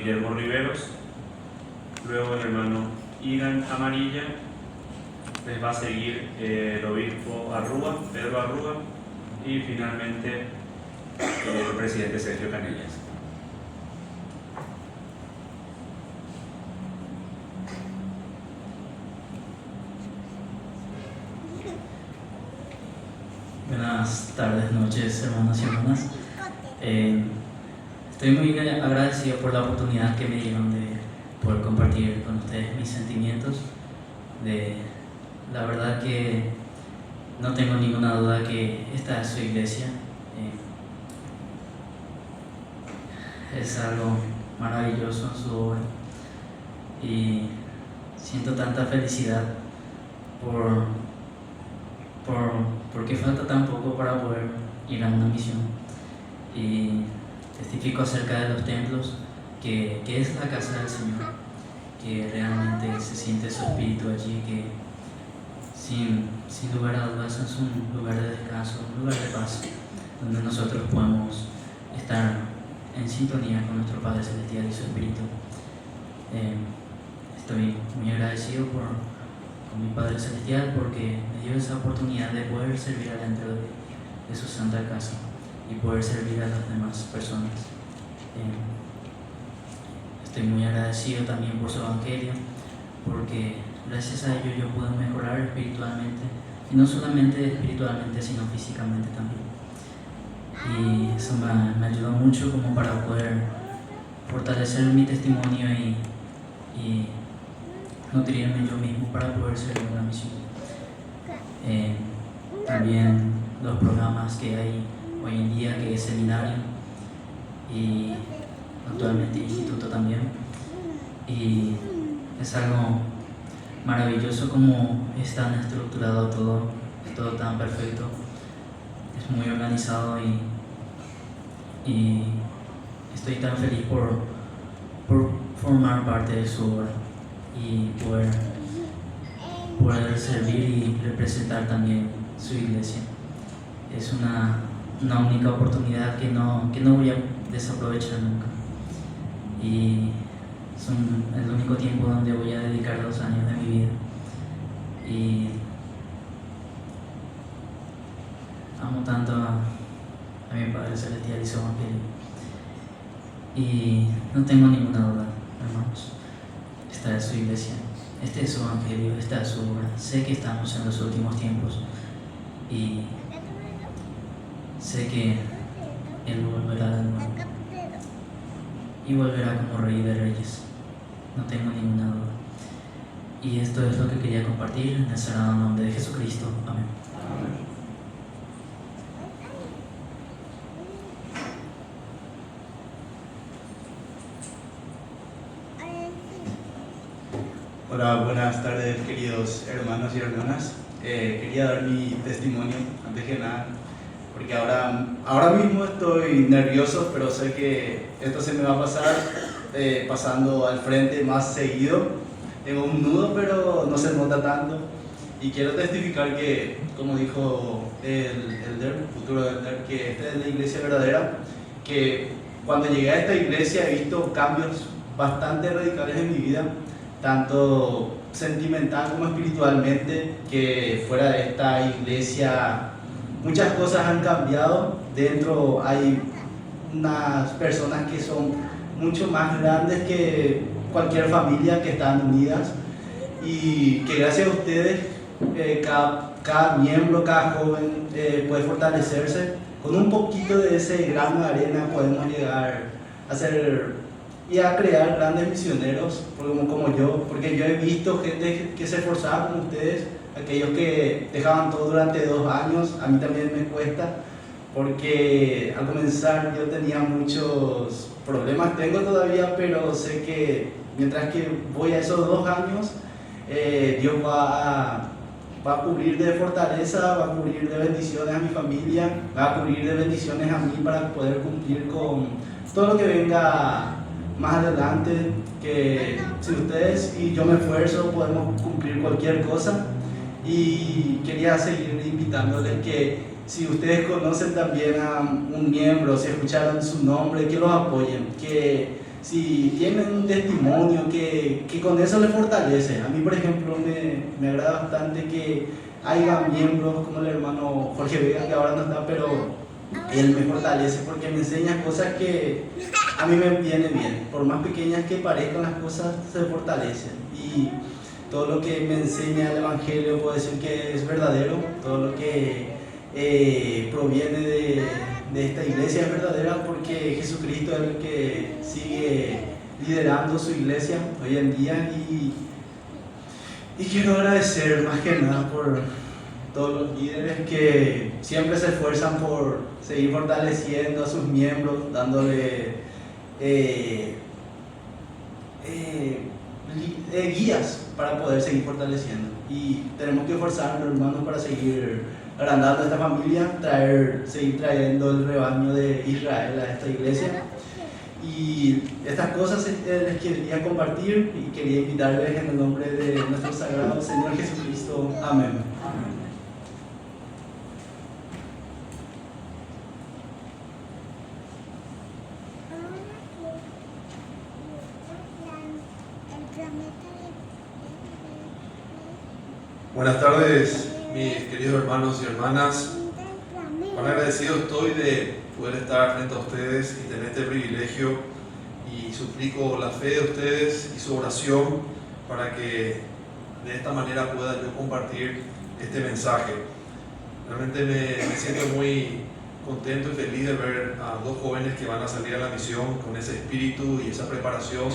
Guillermo Riveros, luego el hermano Iran Amarilla, les va a seguir el obispo Arrúa, Pedro Arrúa, y finalmente el presidente Sergio Canellas. Buenas tardes, noches, hermanos y hermanas. Estoy muy agradecido por la oportunidad que me dieron de poder compartir con ustedes mis sentimientos. La verdad que no tengo ninguna duda que esta es su iglesia. Es algo maravilloso en su obra y siento tanta felicidad porque falta tan poco para poder ir a una misión, y testifico acerca de los templos que es la casa del Señor, que realmente se siente su espíritu allí, que sin lugar a dudas es un lugar de descanso, un lugar de paz, donde nosotros podemos estar en sintonía con nuestro Padre Celestial y su Espíritu. Estoy muy agradecido con mi Padre Celestial porque me dio esa oportunidad de poder servir adentro de su santa casa y poder servir a las demás personas. Estoy muy agradecido también por su Evangelio, porque gracias a ello yo pude mejorar espiritualmente, y no solamente espiritualmente sino físicamente también. Y eso me ayudó mucho como para poder fortalecer mi testimonio y nutrirme yo mismo para poder servir la misión. También los programas que hay hoy en día, que es seminario y actualmente instituto también, y es algo maravilloso como es tan estructurado todo, es todo tan perfecto, es muy organizado, y estoy tan feliz por formar parte de su obra y poder servir y representar también su iglesia. Es una única oportunidad que no voy a desaprovechar nunca, y es el único tiempo donde voy a dedicar 2 años de mi vida, y amo tanto a mi Padre Celestial y su Evangelio, y no tengo ninguna duda, hermanos, esta es su iglesia, este es su Evangelio, esta es su obra. Sé que estamos en los últimos tiempos y sé que Él volverá de nuevo y volverá como Rey de Reyes, no tengo ninguna duda. Y esto es lo que quería compartir en el sagrado nombre de Jesucristo. Amén. Hola, buenas tardes, queridos hermanos y hermanas. Quería dar mi testimonio antes que nada, porque ahora mismo estoy nervioso, pero sé que esto se me va a pasar pasando al frente más seguido. Tengo un nudo, pero no se nota tanto. Y quiero testificar que, como dijo el futuro elder, que esta es la iglesia verdadera, que cuando llegué a esta iglesia he visto cambios bastante radicales en mi vida, tanto sentimental como espiritualmente, que fuera de esta iglesia muchas cosas han cambiado. Dentro hay unas personas que son mucho más grandes que cualquier familia, que están unidas, y que gracias a ustedes cada miembro, cada joven puede fortalecerse. Con un poquito de ese grano de arena podemos llegar a ser y a crear grandes misioneros como yo, porque yo he visto gente que se esforzaba como ustedes, aquellos que dejaban todo durante 2 años. A mí también me cuesta, porque al comenzar yo tenía muchos problemas, tengo todavía, pero sé que mientras que voy a esos 2 años, Dios va a cubrir de fortaleza, va a cubrir de bendiciones a mi familia, va a cubrir de bendiciones a mí para poder cumplir con todo lo que venga más adelante, que si ustedes y yo me esfuerzo podemos cumplir cualquier cosa. Y quería seguir invitándoles que si ustedes conocen también a un miembro, si escucharon su nombre, que los apoyen, que si tienen un testimonio que con eso les fortalece. A mí, por ejemplo, me agrada bastante que haya miembros como el hermano Jorge Vega, que ahora no está, pero él me fortalece porque me enseña cosas que a mí me vienen bien. Por más pequeñas que parezcan, las cosas se fortalecen. Y todo lo que me enseña el Evangelio puedo decir que es verdadero. Todo lo que proviene de esta iglesia es verdadera, porque Jesucristo es el que sigue liderando su iglesia hoy en día. Y quiero agradecer más que nada por todos los líderes que siempre se esfuerzan por seguir fortaleciendo a sus miembros, dándole guías para poder seguir fortaleciendo. Y tenemos que esforzarnos, hermanos, para seguir agrandando esta familia, seguir trayendo el rebaño de Israel a esta iglesia. Y estas cosas les quería compartir y quería invitarles en el nombre de nuestro sagrado Señor Jesucristo. Amén. Buenas tardes, mis queridos hermanos y hermanas. Cuán agradecido estoy de poder estar frente a ustedes y tener este privilegio, y suplico la fe de ustedes y su oración para que de esta manera pueda yo compartir este mensaje. Realmente me siento muy contento y feliz de ver a dos jóvenes que van a salir a la misión con ese espíritu y esa preparación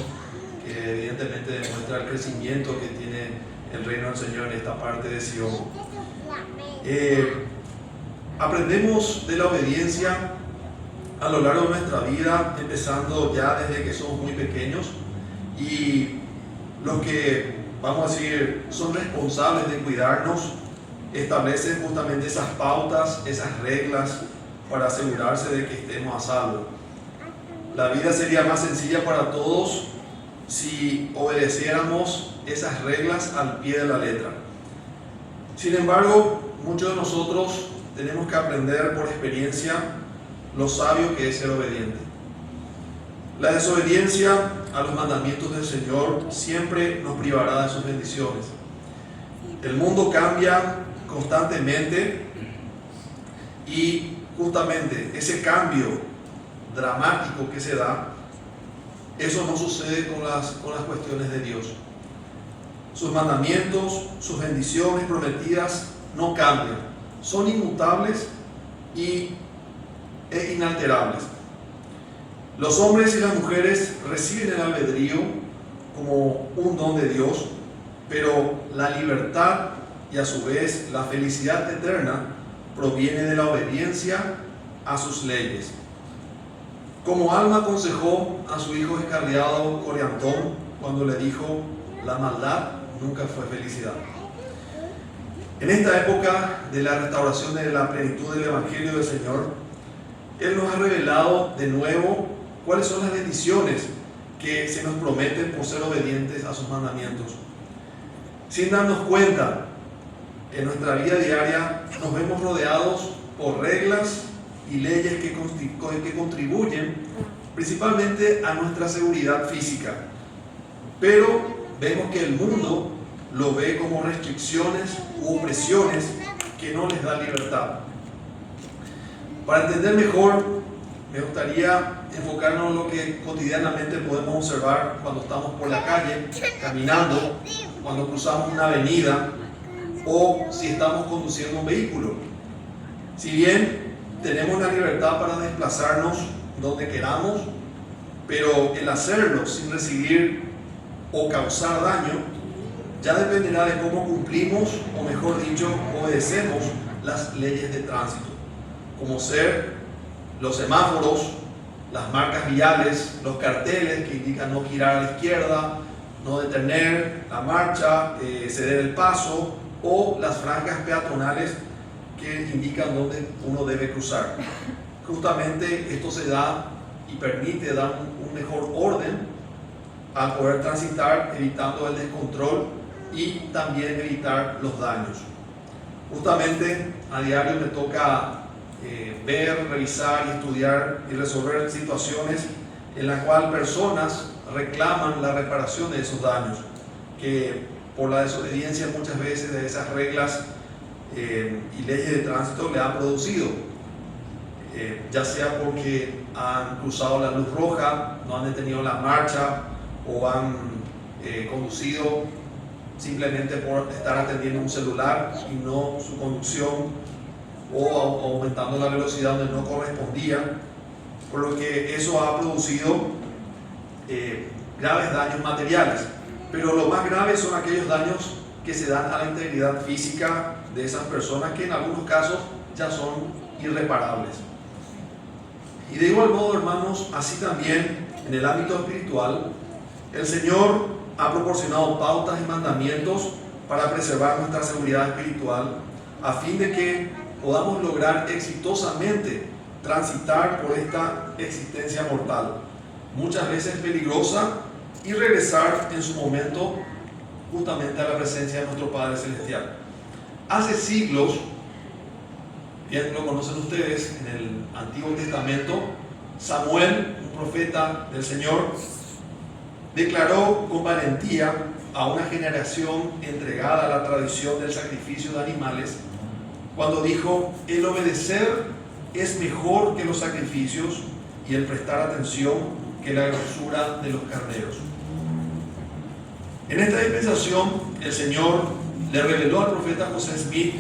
que evidentemente demuestra el crecimiento que tiene el reino del Señor en esta parte de Sion. Aprendemos de la obediencia a lo largo de nuestra vida, empezando ya desde que somos muy pequeños, y los que, vamos a decir, son responsables de cuidarnos establecen justamente esas pautas, esas reglas para asegurarse de que estemos a salvo. La vida sería más sencilla para todos si obedeciéramos esas reglas al pie de la letra. Sin embargo, muchos de nosotros tenemos que aprender por experiencia lo sabio que es ser obediente. La desobediencia a los mandamientos del Señor siempre nos privará de sus bendiciones. El mundo cambia constantemente y justamente ese cambio dramático que se da, eso no sucede con las cuestiones de Dios. Sus mandamientos, sus bendiciones prometidas no cambian, son inmutables e inalterables. Los hombres y las mujeres reciben el albedrío como un don de Dios, pero la libertad y a su vez la felicidad eterna proviene de la obediencia a sus leyes. Como Alma aconsejó a su hijo escarriado Coriantón cuando le dijo: la maldad nunca fue felicidad. En esta época de la restauración de la plenitud del Evangelio del Señor, Él nos ha revelado de nuevo cuáles son las bendiciones que se nos prometen por ser obedientes a sus mandamientos. Sin darnos cuenta, en nuestra vida diaria nos vemos rodeados por reglas y leyes que contribuyen principalmente a nuestra seguridad física, pero vemos que el mundo lo ve como restricciones u opresiones que no les da libertad. Para entender mejor, me gustaría enfocarnos en lo que cotidianamente podemos observar cuando estamos por la calle, caminando, cuando cruzamos una avenida o si estamos conduciendo un vehículo. Si bien tenemos la libertad para desplazarnos donde queramos, pero el hacerlo sin recibir o causar daño ya dependerá de cómo cumplimos, o mejor dicho, obedecemos las leyes de tránsito, como ser los semáforos, las marcas viales, los carteles que indican no girar a la izquierda, no detener la marcha, ceder el paso, o las franjas peatonales que indican dónde uno debe cruzar. Justamente esto se da y permite dar un mejor orden al poder transitar, evitando el descontrol y también evitar los daños. Justamente a diario me toca ver, revisar y estudiar y resolver situaciones en la cual personas reclaman la reparación de esos daños, que por la desobediencia muchas veces de esas reglas y leyes de tránsito le han producido, ya sea porque han cruzado la luz roja, no han detenido la marcha o han conducido simplemente por estar atendiendo un celular y no su conducción, o aumentando la velocidad donde no correspondía, por lo que eso ha producido graves daños materiales. Pero lo más grave son aquellos daños que se dan a la integridad física de esas personas, que en algunos casos ya son irreparables. Y de igual modo, hermanos, así también en el ámbito espiritual, el Señor ha proporcionado pautas y mandamientos para preservar nuestra seguridad espiritual, a fin de que podamos lograr exitosamente transitar por esta existencia mortal, muchas veces peligrosa, y regresar en su momento justamente a la presencia de nuestro Padre Celestial. Hace siglos, bien lo conocen ustedes, en el Antiguo Testamento, Samuel, un profeta del Señor, declaró con valentía a una generación entregada a la tradición del sacrificio de animales, cuando dijo: el obedecer es mejor que los sacrificios y el prestar atención que la grosura de los carneros. En esta dispensación, el Señor le reveló al profeta José Smith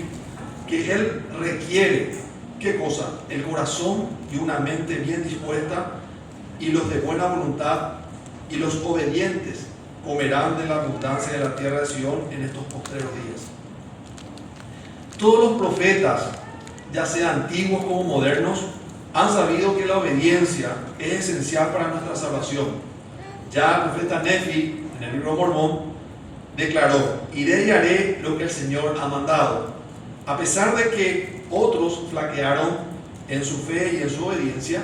que Él requiere, ¿qué cosa? El corazón y una mente bien dispuesta, y los de buena voluntad y los obedientes comerán de la abundancia de la tierra de Sion en estos postreros días. Todos los profetas, ya sean antiguos como modernos, han sabido que la obediencia es esencial para nuestra salvación. Ya el profeta Nefi, en el libro Mormón, declaró: iré y haré lo que el Señor ha mandado. A pesar de que otros flaquearon en su fe y en su obediencia,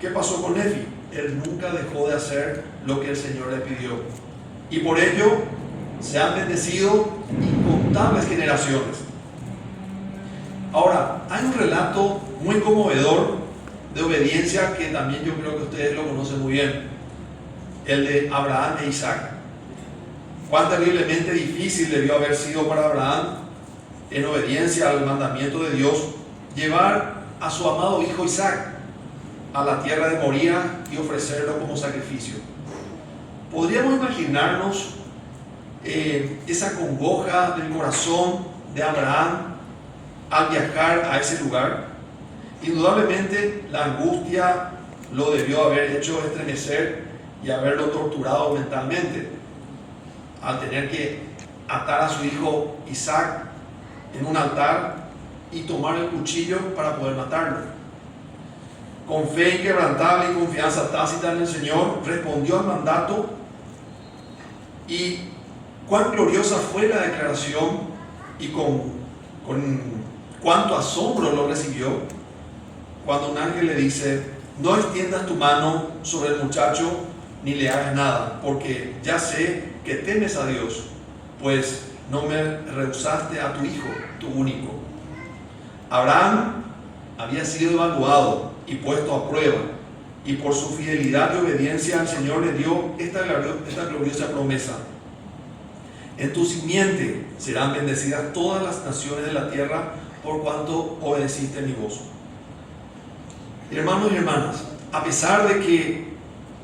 ¿qué pasó con Nefi? Él nunca dejó de hacer lo que el Señor le pidió. Y por ello se han bendecido incontables generaciones. Ahora, hay un relato muy conmovedor de obediencia que también yo creo que ustedes lo conocen muy bien, el de Abraham e Isaac. Cuán terriblemente difícil debió haber sido para Abraham, en obediencia al mandamiento de Dios, llevar a su amado hijo Isaac a la tierra de Moría y ofrecerlo como sacrificio. Podríamos imaginarnos esa congoja del corazón de Abraham al viajar a ese lugar. Indudablemente la angustia lo debió haber hecho estremecer y haberlo torturado mentalmente, al tener que atar a su hijo Isaac en un altar y tomar el cuchillo para poder matarlo. Con fe inquebrantable y confianza tácita en el Señor, respondió al mandato, y cuán gloriosa fue la declaración y con cuánto asombro lo recibió cuando un ángel le dice: no extiendas tu mano sobre el muchacho ni le hagas nada, porque ya sé que temes a Dios, pues no me rehusaste a tu hijo, tu único. Abraham había sido evaluado y puesto a prueba, y por su fidelidad y obediencia al Señor le dio esta gloriosa promesa: en tu simiente serán bendecidas todas las naciones de la tierra, por cuanto obedeciste mi voz. Hermanos y hermanas, a pesar de que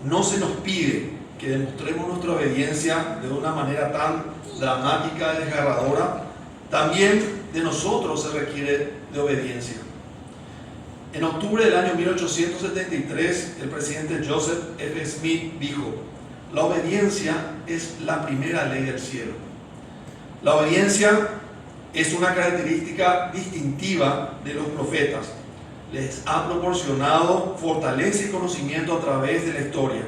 no se nos pide que demostremos nuestra obediencia de una manera tan dramática y desgarradora, también de nosotros se requiere de obediencia. En octubre del año 1873, el presidente Joseph F. Smith dijo: la obediencia es la primera ley del cielo. La obediencia es una característica distintiva de los profetas. Les ha proporcionado fortaleza y conocimiento a través de la historia.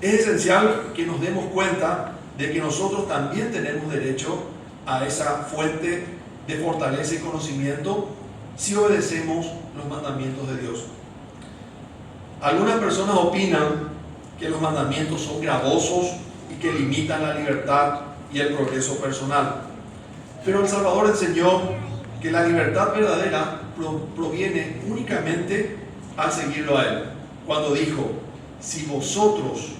Es esencial que nos demos cuenta de que nosotros también tenemos derecho a esa fuente de fortaleza y conocimiento si obedecemos los mandamientos de Dios. Algunas personas opinan que los mandamientos son gravosos y que limitan la libertad y el progreso personal. Pero el Salvador enseñó que la libertad verdadera proviene únicamente al seguirlo a Él, cuando dijo: si vosotros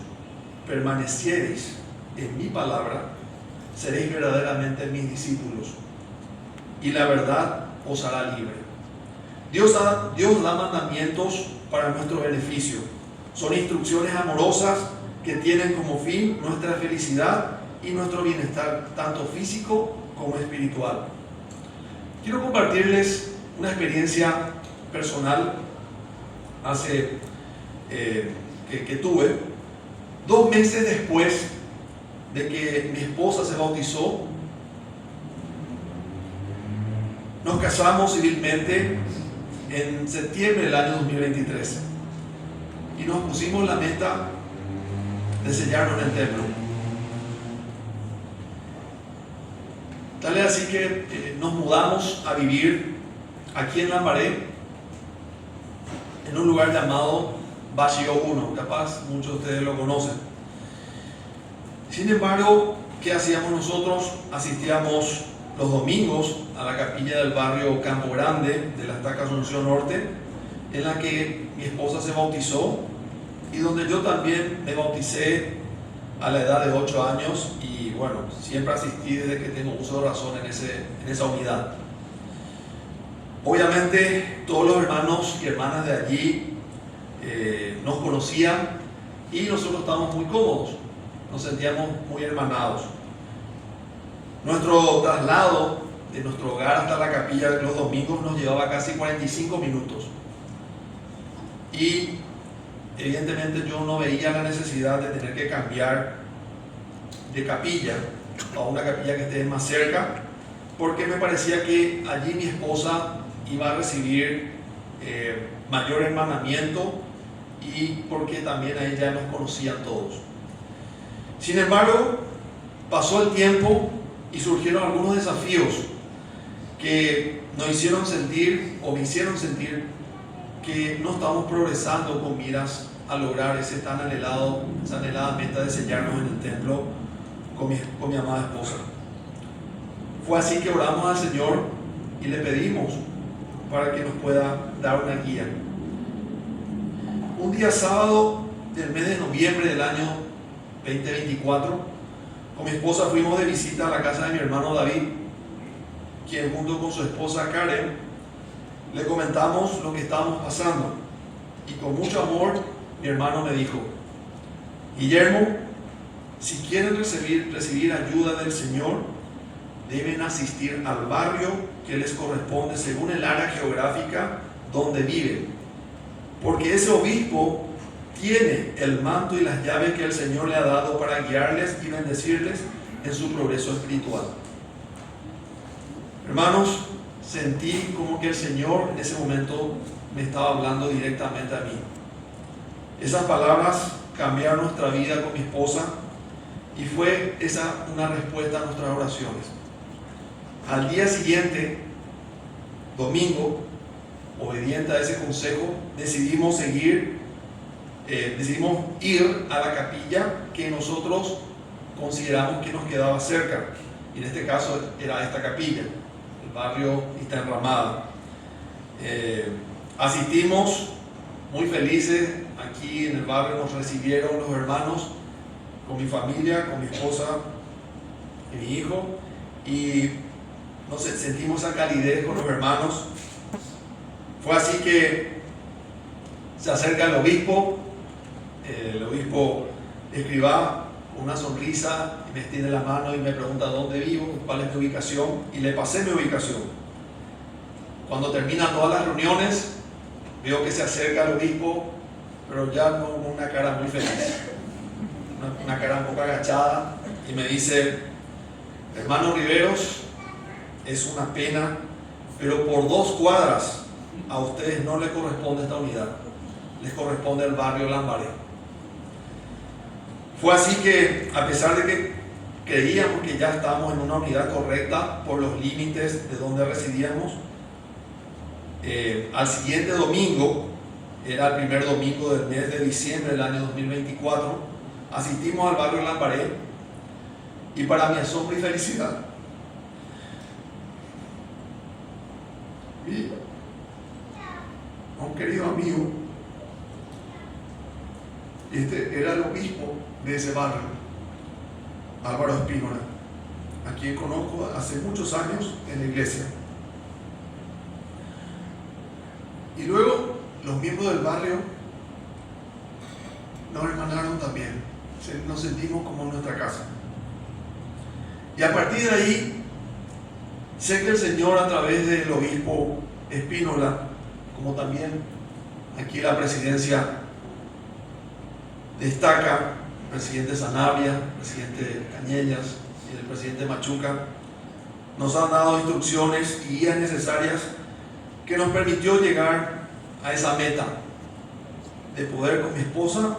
permaneciereis en mi palabra, seréis verdaderamente mis discípulos, y la verdad os hará libre. Dios da mandamientos para nuestro beneficio. Son instrucciones amorosas que tienen como fin nuestra felicidad y nuestro bienestar, tanto físico como espiritual. Quiero compartirles una experiencia personal que tuve 2 meses después de que mi esposa se bautizó. Nos casamos civilmente en septiembre del año 2023 y nos pusimos la meta de sellarnos en el templo. Tal es así que nos mudamos a vivir aquí en Lambaré, en un lugar llamado Vacío 1, capaz muchos de ustedes lo conocen. Sin embargo, ¿qué hacíamos nosotros? Asistíamos los domingos a la capilla del barrio Campo Grande de la Estaca Asunción Norte, en la que mi esposa se bautizó y donde yo también me bauticé a la edad de 8 años y bueno, siempre asistí desde que tengo uso de razón en esa unidad. Obviamente todos los hermanos y hermanas de allí nos conocían y nosotros estábamos muy cómodos, nos sentíamos muy hermanados. Nuestro traslado de nuestro hogar hasta la capilla los domingos nos llevaba casi 45 minutos y evidentemente yo no veía la necesidad de tener que cambiar de capilla a una capilla que esté más cerca, porque me parecía que allí mi esposa iba a recibir mayor hermanamiento y porque también ahí ya nos conocían todos. Sin embargo, pasó el tiempo y surgieron algunos desafíos que nos hicieron sentir o me hicieron sentir que no estamos progresando con miras a lograr esa anhelada meta de sellarnos en el templo con mi amada esposa. Fue así que oramos al Señor y le pedimos para que nos pueda dar una guía. Un día sábado del mes de noviembre del año 2024, con mi esposa fuimos de visita a la casa de mi hermano David, quien junto con su esposa Karen le comentamos lo que estábamos pasando, y con mucho amor mi hermano me dijo: Guillermo, si quieren recibir ayuda del Señor, deben asistir al barrio que les corresponde según el área geográfica donde viven, porque ese obispo tiene el manto y las llaves que el Señor le ha dado para guiarles y bendecirles en su progreso espiritual. Hermanos, sentí como que el Señor en ese momento me estaba hablando directamente a mí. Esas palabras cambiaron nuestra vida con mi esposa y fue esa una respuesta a nuestras oraciones. Al día siguiente, domingo, obediente a ese consejo, decidimos ir a la capilla que nosotros consideramos que nos quedaba cerca. Y en este caso era esta capilla, el barrio Está Enramada. Asistimos muy felices. Aquí en el barrio nos recibieron los hermanos con mi familia, con mi esposa y mi hijo, y nos sentimos esa calidez con los hermanos. Fue así que se acerca el obispo Escribá, con una sonrisa, y me extiende la mano y me pregunta dónde vivo, cuál es mi ubicación, y le pasé mi ubicación. Cuando terminan todas las reuniones, veo que se acerca el obispo, pero ya con una cara muy feliz, una cara un poco agachada, y me dice: hermano Riveros, es una pena, pero por 2 cuadras a ustedes no les corresponde esta unidad, les corresponde el barrio Lambaré. Fue así que, a pesar de que creíamos que ya estábamos en una unidad correcta por los límites de donde residíamos, al siguiente domingo, era el primer domingo del mes de diciembre del año 2024, asistimos al barrio Lambaré y, para mi asombro y felicidad, vi a un querido amigo Y este era el obispo de ese barrio, Álvaro Espínola, a quien conozco hace muchos años en la iglesia. Y luego los miembros del barrio nos hermanaron también, nos sentimos como en nuestra casa. Y a partir de ahí, sé que el Señor, a través del obispo Espínola, como también aquí la presidencia destaca, el presidente Sanabria, el presidente Cañellas y el presidente Machuca, nos han dado instrucciones y guías necesarias que nos permitió llegar a esa meta de poder con mi esposa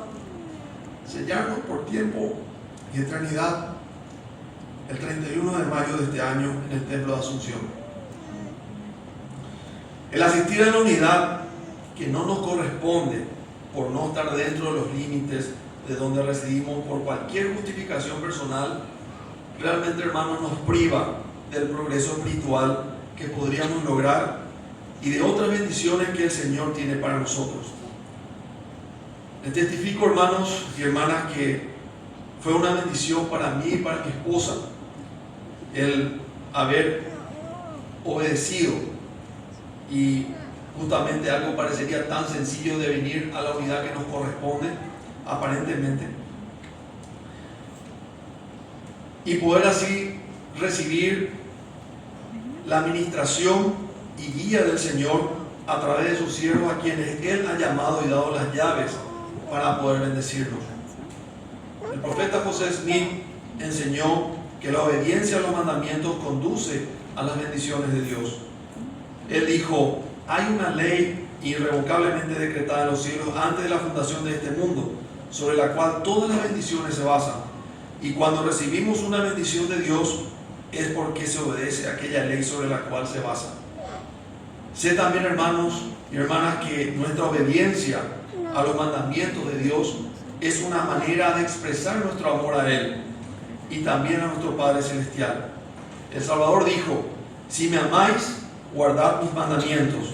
sellarnos por tiempo y eternidad el 31 de mayo de este año en el Templo de Asunción. El asistir a la unidad que no nos corresponde por no estar dentro de los límites de donde residimos por cualquier justificación personal, realmente, hermanos, nos priva del progreso espiritual que podríamos lograr y de otras bendiciones que el Señor tiene para nosotros. Les testifico, hermanos y hermanas, que fue una bendición para mí y para mi esposa el haber obedecido, y justamente algo parecería tan sencillo de venir a la unidad que nos corresponde, aparentemente, y poder así recibir la administración y guía del Señor a través de sus siervos, a quienes Él ha llamado y dado las llaves para poder bendecirnos. El profeta José Smith enseñó que la obediencia a los mandamientos conduce a las bendiciones de Dios. Él dijo: hay una ley irrevocablemente decretada en los cielos antes de la fundación de este mundo, sobre la cual todas las bendiciones se basan. Y cuando recibimos una bendición de Dios, es porque se obedece a aquella ley sobre la cual se basa. Sé también, hermanos y hermanas, que nuestra obediencia a los mandamientos de Dios es una manera de expresar nuestro amor a Él y también a nuestro Padre Celestial. El Salvador dijo: si me amáis, guardad mis mandamientos.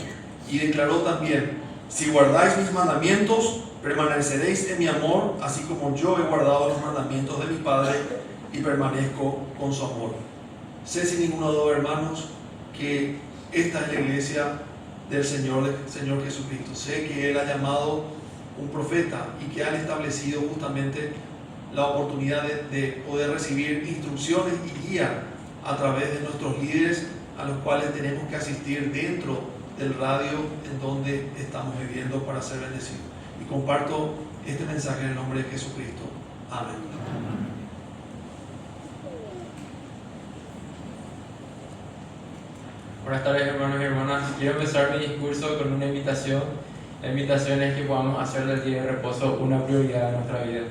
Y declaró también: si guardáis mis mandamientos, permaneceréis en mi amor, así como yo he guardado los mandamientos de mi Padre y permanezco con su amor. Sé sin ninguna duda, hermanos, que esta es la iglesia del Señor Jesucristo. Sé que Él ha llamado un profeta y que han establecido justamente la oportunidad de poder recibir instrucciones y guía a través de nuestros líderes, a los cuales tenemos que asistir dentro del radio en donde estamos viviendo para ser bendecidos. Y comparto este mensaje en el nombre de Jesucristo. Amén. Buenas tardes, hermanos y hermanas. Quiero empezar mi discurso con una invitación. La invitación es que podamos hacer del día de reposo una prioridad en nuestra vida.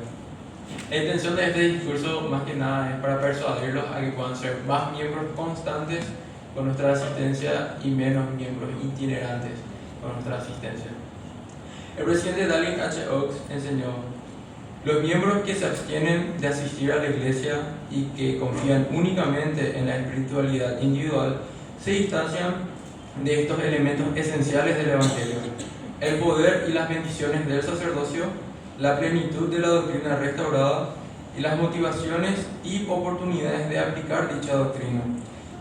La intención de este discurso, más que nada, es para persuadirlos a que puedan ser más miembros constantes con nuestra asistencia y menos miembros itinerantes con nuestra asistencia. El presidente Dallin H. Oaks enseñó: los miembros que se abstienen de asistir a la iglesia y que confían únicamente en la espiritualidad individual se distancian de estos elementos esenciales del Evangelio: el poder y las bendiciones del sacerdocio, la plenitud de la doctrina restaurada y las motivaciones y oportunidades de aplicar dicha doctrina.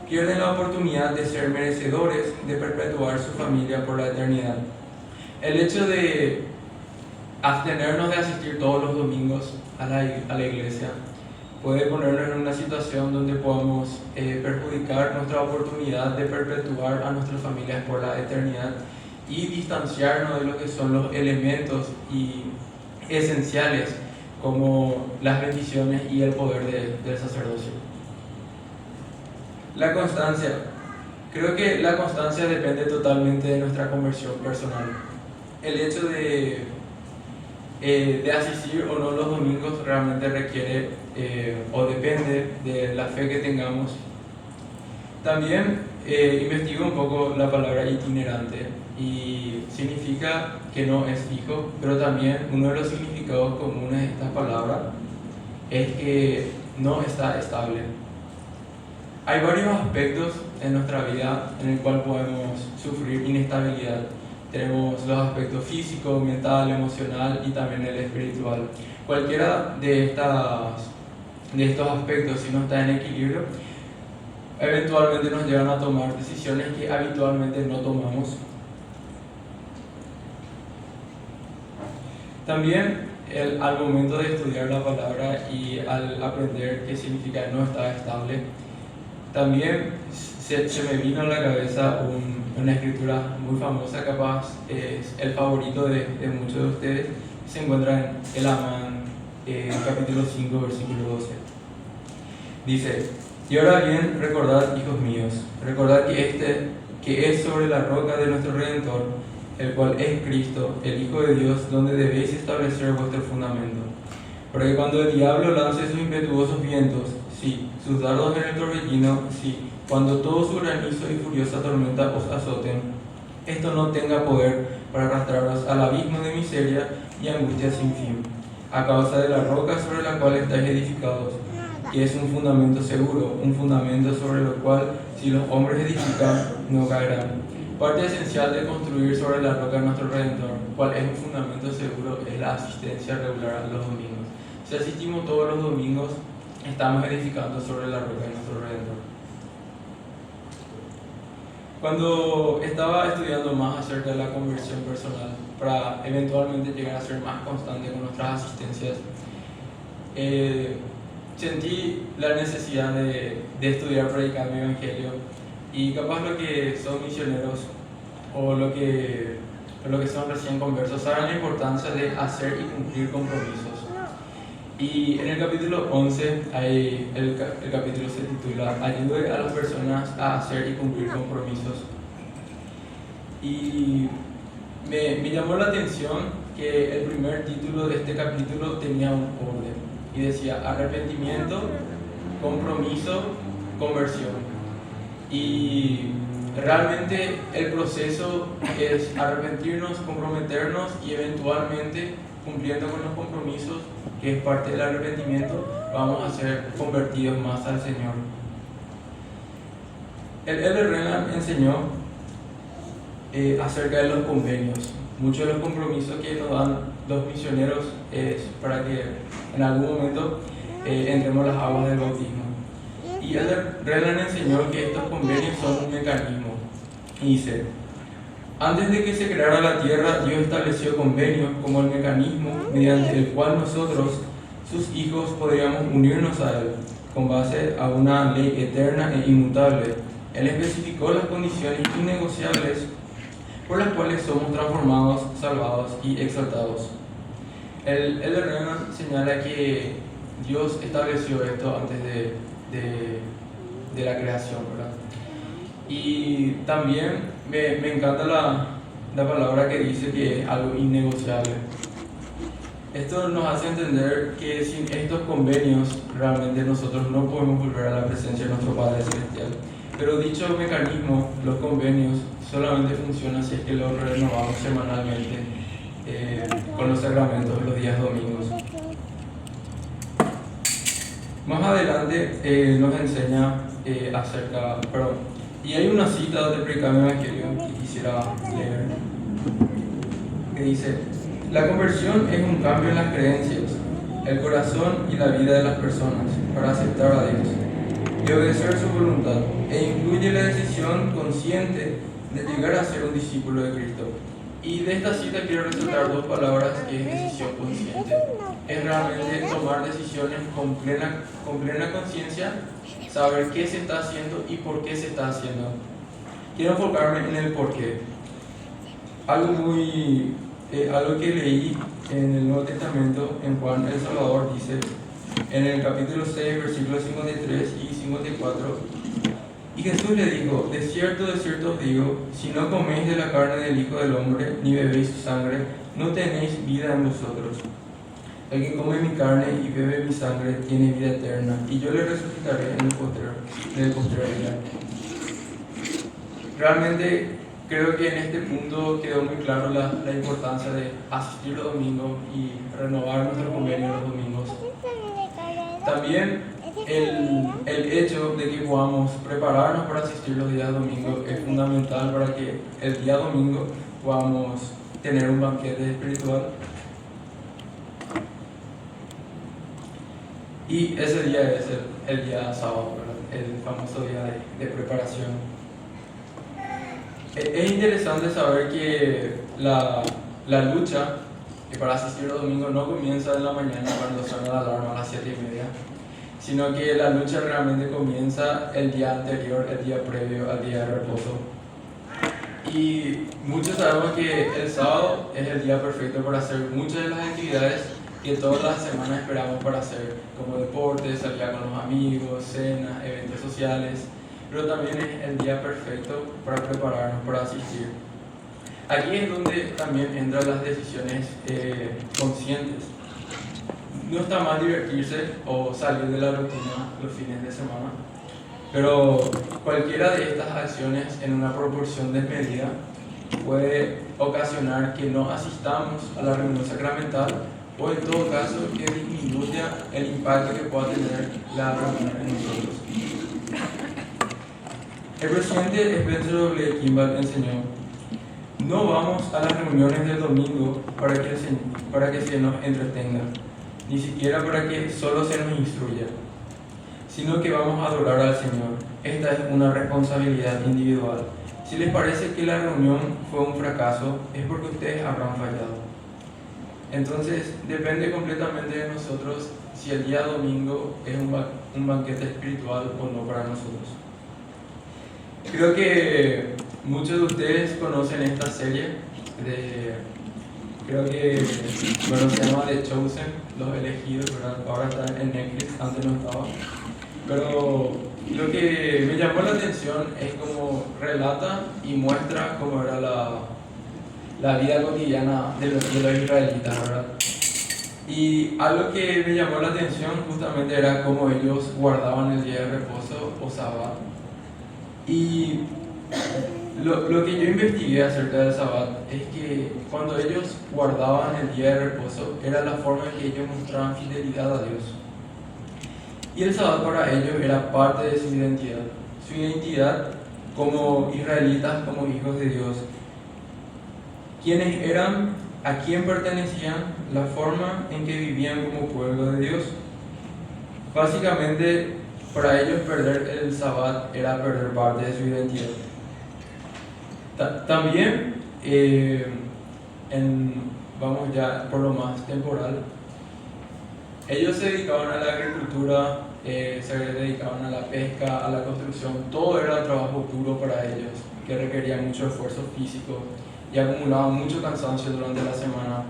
Pierden la oportunidad de ser merecedores de perpetuar su familia por la eternidad. El hecho de abstenernos de asistir todos los domingos a la iglesia puede ponernos en una situación donde podamos perjudicar nuestra oportunidad de perpetuar a nuestras familias por la eternidad y distanciarnos de lo que son los elementos esenciales como las bendiciones y el poder del sacerdocio. La constancia. Creo que la constancia depende totalmente de nuestra conversión personal. El hecho de asistir o no los domingos realmente requiere o depende de la fe que tengamos. También investigo un poco la palabra itinerante y significa que no es fijo, pero también uno de los significados comunes de esta palabra es que no está estable. Hay varios aspectos en nuestra vida en el cual podemos sufrir inestabilidad. tenemos los aspectos físico, mental, emocional y también el espiritual. Cualquiera de estos aspectos, si no está en equilibrio, eventualmente nos llevan a tomar decisiones que habitualmente no tomamos. También al momento de estudiar la palabra y al aprender qué significa no estar estable, también se me vino a la cabeza una escritura muy famosa, capaz es el favorito de muchos de ustedes, se encuentra en el Amán, capítulo 5, versículo 12. Dice: y ahora bien, recordad, hijos míos, recordad que es sobre la roca de nuestro Redentor, el cual es Cristo, el Hijo de Dios, donde debéis establecer vuestro fundamento. Para que cuando el diablo lance sus impetuosos vientos, sí, sus dardos en el torbellino, sí, cuando todo su granizo y furiosa tormenta os azoten, esto no tenga poder para arrastraros al abismo de miseria y angustia sin fin, a causa de la roca sobre la cual estáis edificados, que es un fundamento seguro, un fundamento sobre lo cual, si los hombres edifican, no caerán. Parte esencial de construir sobre la roca de nuestro Redentor, cual es un fundamento seguro, es la asistencia regular a los domingos. Si asistimos todos los domingos, estamos edificando sobre la roca de nuestro Redentor. Cuando estaba estudiando más acerca de la conversión personal, para eventualmente llegar a ser más constante con nuestras asistencias, sentí la necesidad de estudiar, predicar mi evangelio, y capaz lo que son misioneros o lo que son recién conversos saben la importancia de hacer y cumplir compromisos. Y en el capítulo 11, el capítulo se titula Ayude a las personas a hacer y cumplir compromisos. Y me llamó la atención que el primer título de este capítulo tenía un orden y decía arrepentimiento, compromiso, conversión. Y realmente el proceso es arrepentirnos, comprometernos y eventualmente, cumpliendo con los compromisos, que es parte del arrepentimiento, vamos a ser convertidos más al Señor. El Elder Renland enseñó acerca de los convenios. Muchos de los compromisos que nos dan los misioneros es para que en algún momento entremos las aguas del bautismo. Y Elder Renland enseñó que estos convenios son un mecanismo. Y dice: antes de que se creara la tierra, Dios estableció convenios como el mecanismo mediante el cual nosotros, sus hijos, podríamos unirnos a Él, con base a una ley eterna e inmutable. Él especificó las condiciones innegociables por las cuales somos transformados, salvados y exaltados. El Elder Renland señala que Dios estableció esto antes de la creación, ¿verdad? Y también me encanta la palabra que dice que es algo innegociable. Esto nos hace entender que sin estos convenios realmente nosotros no podemos volver a la presencia de nuestro Padre Celestial. Pero dicho mecanismo, los convenios, solamente funciona si es que los renovamos semanalmente con los sacramentos los días domingos. Más adelante nos enseña y hay una cita del Predicador Evangelio que quisiera leer, que dice: la conversión es un cambio en las creencias, el corazón y la vida de las personas para aceptar a Dios y obedecer su voluntad, e incluye la decisión consciente de llegar a ser un discípulo de Cristo. Y de esta cita quiero resaltar dos palabras, que es decisión consciente. Es realmente tomar decisiones con plena conciencia, saber qué se está haciendo y por qué se está haciendo. Quiero enfocarme en el por qué. Algo que leí en el Nuevo Testamento, en Juan el Salvador, dice en el capítulo 6, versículos 53 y 54: y Jesús le dijo: de cierto os digo, si no coméis de la carne del Hijo del Hombre, ni bebéis su sangre, no tenéis vida en vosotros. El que come mi carne y bebe mi sangre tiene vida eterna, y yo le resucitaré en el postrer día. Realmente creo que en este punto quedó muy claro la importancia de asistir los domingos y renovar nuestro convenio los domingos. También el hecho de que podamos prepararnos para asistir los días domingos es fundamental para que el día domingo podamos tener un banquete espiritual. Y ese día es el día sábado, ¿verdad? El famoso día de preparación. Es interesante saber que la lucha, que para asistir los domingos no comienza en la mañana cuando suena la alarma a las 7:30, sino que la lucha realmente comienza el día anterior, el día previo al día de reposo. Y muchos sabemos que el sábado es el día perfecto para hacer muchas de las actividades que todas las semanas esperamos para hacer, como deporte, salir con los amigos, cenas, eventos sociales, pero también es el día perfecto para prepararnos para asistir. Aquí es donde también entran las decisiones conscientes. No está mal divertirse o salir de la rutina los fines de semana, pero cualquiera de estas acciones en una proporción desmedida puede ocasionar que no asistamos a la reunión sacramental o en todo caso que disminuya el impacto que pueda tener la reunión en nosotros. El presidente Spencer W. Kimball enseñó: no vamos a las reuniones del domingo para que se nos entretenga, ni siquiera para que solo se nos instruya, sino que vamos a adorar al Señor. Esta es una responsabilidad individual. Si les parece que la reunión fue un fracaso, es porque ustedes habrán fallado. Entonces, depende completamente de nosotros si el día domingo es un banquete espiritual o no para nosotros. Creo que muchos de ustedes conocen esta serie creo que se llama The Chosen, Los Elegidos, ¿verdad? Ahora está en Netflix, antes no estaba. Pero lo que me llamó la atención es cómo relata y muestra cómo era la vida cotidiana de los israelitas, ¿verdad? Y algo que me llamó la atención justamente era cómo ellos guardaban el día de reposo o sábado. Y lo que yo investigué acerca del sábado es que cuando ellos guardaban el día de reposo era la forma en que ellos mostraban fidelidad a Dios. Y el sábado para ellos era parte de su identidad como israelitas, como hijos de Dios. Quiénes eran, a quién pertenecían, la forma en que vivían como pueblo de Dios. Básicamente, para ellos perder el sábado era perder parte de su identidad. También, vamos ya por lo más temporal, ellos se dedicaban a la agricultura, se dedicaban a la pesca, a la construcción. Todo era trabajo duro para ellos, que requería mucho esfuerzo físico y acumulaban mucho cansancio durante la semana.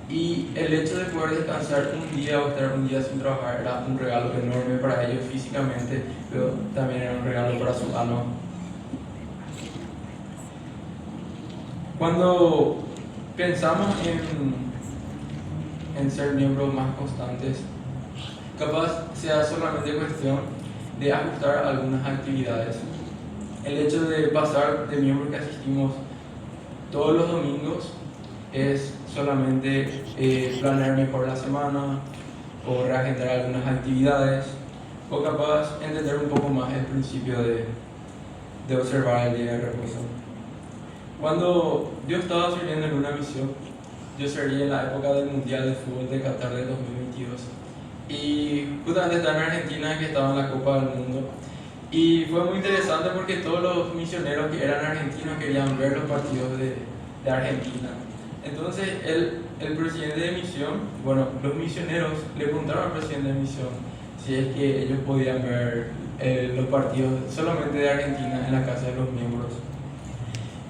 Y el hecho de poder descansar un día o estar un día sin trabajar era un regalo enorme para ellos físicamente, pero también era un regalo para su alma. Cuando pensamos en ser miembros más constantes, capaz sea solamente cuestión de ajustar algunas actividades. El hecho de pasar de miembros que asistimos todos los domingos es solamente planear mejor la semana o reagendar algunas actividades, o capaz entender un poco más el principio de observar el día de reposo. Cuando yo estaba sirviendo en una misión, yo serví en la época del Mundial de Fútbol de Qatar de 2022 y justamente estaba en Argentina, que estaba en la Copa del Mundo, y fue muy interesante porque todos los misioneros que eran argentinos querían ver los partidos de Argentina. Entonces el presidente de misión, los misioneros le preguntaron al presidente de misión si es que ellos podían ver los partidos solamente de Argentina en la casa de los miembros.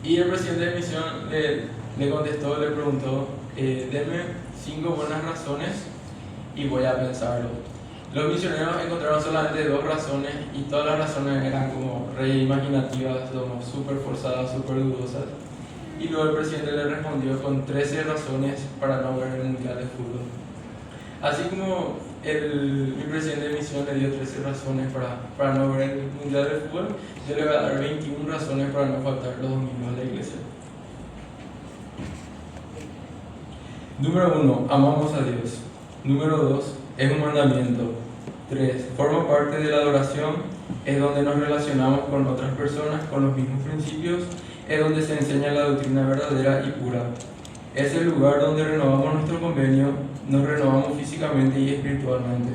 Y el presidente de misión le contestó, le preguntó: denme 5 buenas razones y voy a pensarlo. Los misioneros encontraron solamente 2 razones y todas las razones eran como re imaginativas, como súper forzadas, súper dudosas. Y luego el presidente le respondió con 13 razones para no ver el Mundial de Fútbol. Así como mi presidente de misión le dio 13 razones para no ver el Mundial de Fútbol, yo le voy a dar 21 razones para no faltar los domingos a la iglesia. Número 1, amamos a Dios. Número 2, es un mandamiento. 3, forma parte de la adoración, es donde nos relacionamos con otras personas con los mismos principios es donde se enseña la doctrina verdadera y pura. Es el lugar donde renovamos nuestro convenio, nos renovamos físicamente y espiritualmente.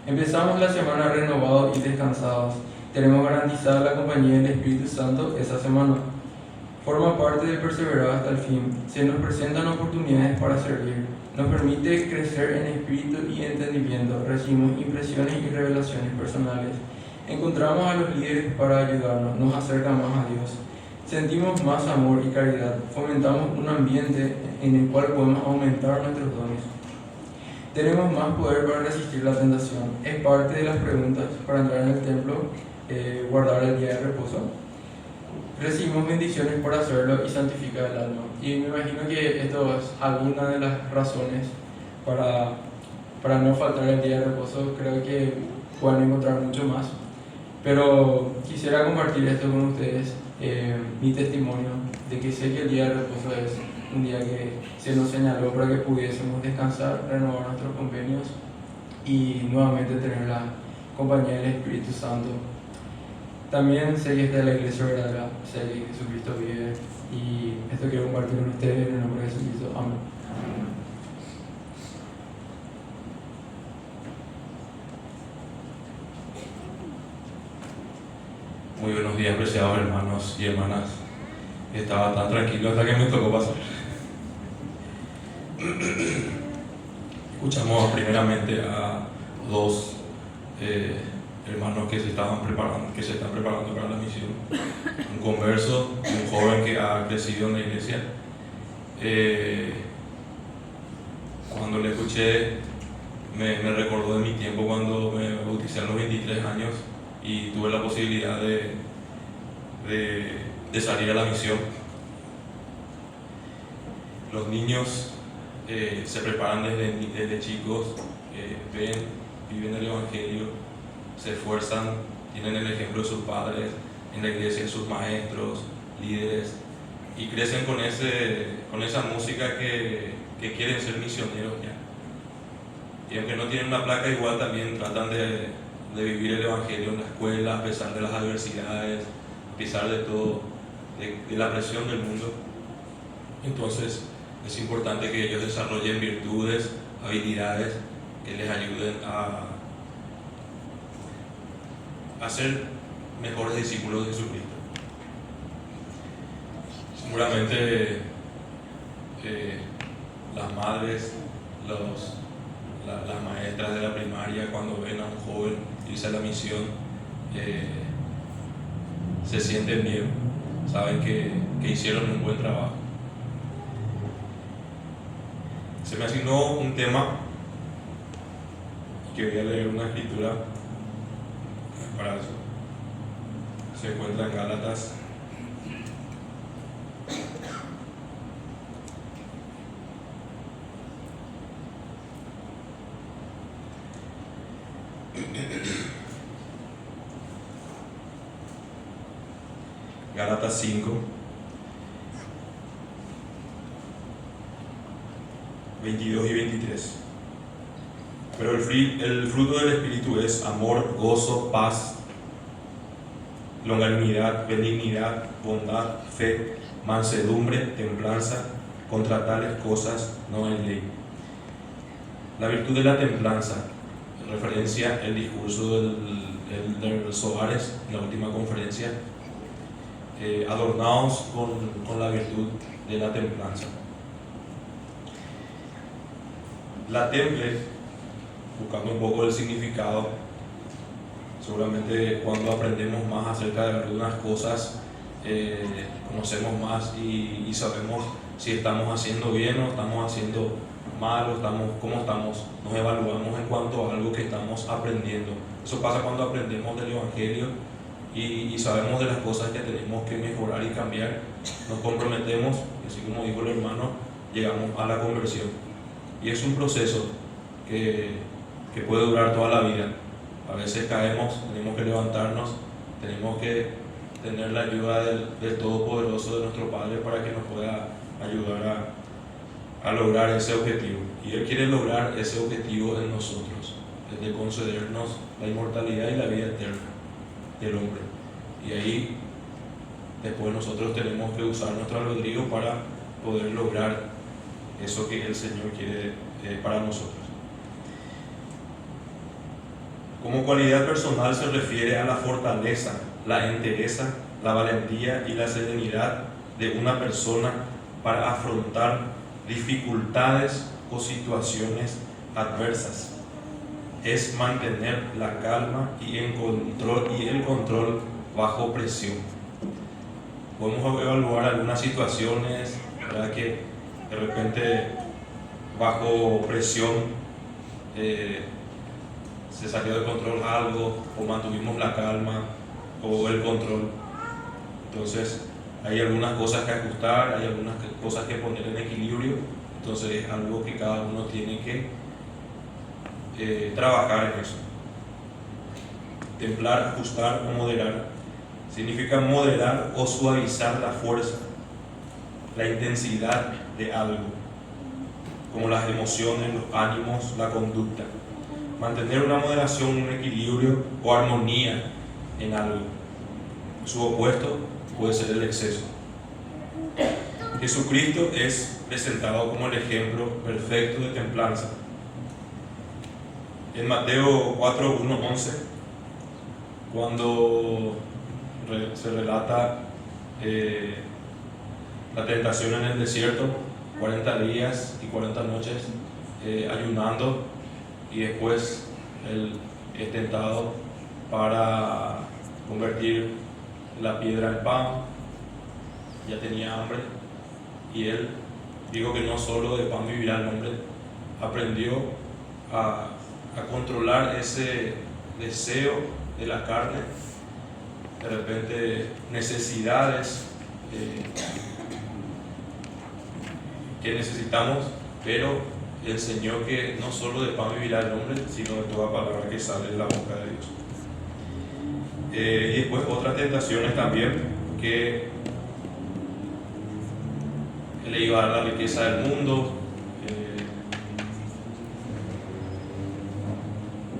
Empezamos la semana renovados y descansados. Tenemos garantizada la compañía del Espíritu Santo esa semana. Forma parte de perseverar hasta el fin. Se nos presentan oportunidades para servir. Nos permite crecer en espíritu y entendimiento. Recibimos impresiones y revelaciones personales. Encontramos a los líderes para ayudarnos. Nos acercan más a Dios. Sentimos más amor y caridad. Fomentamos un ambiente en el cual podemos aumentar nuestros dones. Tenemos más poder para resistir la tentación. Es parte de las preguntas para entrar en el templo, guardar el día de reposo. Recibimos bendiciones por hacerlo y santificar el alma. Y me imagino que esto es alguna de las razones para no faltar el día de reposo. Creo que pueden encontrar mucho más. Pero quisiera compartir esto con ustedes, mi testimonio de que sé que el día de reposo es un día que se nos señaló para que pudiésemos descansar, renovar nuestros convenios y nuevamente tener la compañía del Espíritu Santo. También sé que esta es la iglesia verdadera, sé que Jesucristo vive y esto quiero compartir con ustedes en el nombre de Jesucristo. Amén. Muy buenos días, apreciados hermanos y hermanas. Estaba tan tranquilo hasta que me tocó pasar. Escuchamos primeramente a dos hermanos que se están preparando para la misión. Un converso, un joven que ha crecido en la iglesia. Cuando le escuché, me recordó de mi tiempo cuando me bauticé a los 23 años y tuve la posibilidad de salir a la misión. Los niños se preparan desde chicos, viven el Evangelio, se esfuerzan, tienen el ejemplo de sus padres, en la iglesia de sus maestros, líderes, y crecen con esa música que quieren ser misioneros ya. Y aunque no tienen una placa, igual también tratan de vivir el Evangelio en la escuela, a pesar de las adversidades, a pesar de todo, de la presión del mundo. Entonces es importante que ellos desarrollen virtudes, habilidades que les ayuden a ser mejores discípulos de Jesucristo. Seguramente las madres, las maestras de la primaria, cuando ven a un joven irse a la misión, se sienten bien, saben que hicieron un buen trabajo. Se me asignó un tema que voy a leer una escritura para eso. Se encuentra en Gálatas. Gálatas 5, 22 y 23. Pero el fruto del Espíritu es amor, gozo, paz, longanimidad, benignidad, bondad, fe, mansedumbre, templanza. Contra tales cosas no hay ley. La virtud de la templanza, en referencia al discurso del Soares en la última conferencia, adornados con la virtud de la templanza. La temple, buscando un poco el significado, seguramente cuando aprendemos más acerca de algunas cosas, conocemos más y sabemos si estamos haciendo bien o estamos haciendo mal o cómo estamos, nos evaluamos en cuanto a algo que estamos aprendiendo. Eso pasa cuando aprendemos del Evangelio y sabemos de las cosas que tenemos que mejorar y cambiar, nos comprometemos, y así como dijo el hermano, llegamos a la conversión. Y es un proceso que puede durar toda la vida. A veces caemos, tenemos que levantarnos, tenemos que tener la ayuda del Todopoderoso, de nuestro Padre, para que nos pueda ayudar a lograr ese objetivo. Y Él quiere lograr ese objetivo en nosotros, es de concedernos la inmortalidad y la vida eterna del hombre. Y ahí después nosotros tenemos que usar nuestro albedrío para poder lograr eso que el Señor quiere para nosotros. Como cualidad personal se refiere a la fortaleza, la entereza, la valentía y la serenidad de una persona para afrontar dificultades o situaciones adversas. Es mantener la calma y el control bajo presión. Podemos evaluar algunas situaciones, ¿verdad?, que de repente bajo presión se salió de control algo, o mantuvimos la calma o el control. Entonces hay algunas cosas que ajustar, hay algunas cosas que poner en equilibrio. Entonces es algo que cada uno tiene que trabajar en eso. Templar, ajustar o moderar significa moderar o suavizar la fuerza, la intensidad de algo, como las emociones, los ánimos, la conducta. Mantener una moderación, un equilibrio o armonía en algo. Su opuesto puede ser el exceso. Jesucristo es presentado como el ejemplo perfecto de templanza. En Mateo 4, 1, 11, cuando se relata la tentación en el desierto, 40 días y 40 noches ayunando, y después él es tentado para convertir la piedra en pan. Ya tenía hambre, y él dijo que no solo de pan vivirá el hombre. Aprendió a controlar ese deseo de la carne, de repente necesidades que necesitamos, pero enseñó que no solo de pan vivirá el hombre, sino de toda palabra que sale de la boca de Dios. Y después otras tentaciones también, que le iba a dar la riqueza del mundo.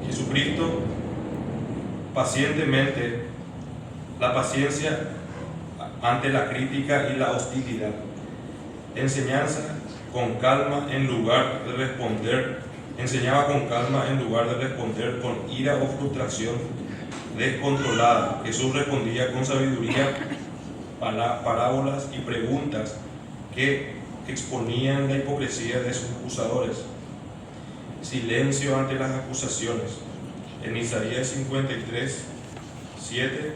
Jesucristo pacientemente, la paciencia ante la crítica y la hostilidad. Enseñanza con calma en lugar de responder. Enseñaba con calma en lugar de responder con ira o frustración descontrolada. Jesús respondía con sabiduría, parábolas y preguntas que exponían la hipocresía de sus acusadores. Silencio ante las acusaciones. En Isaías 53, 7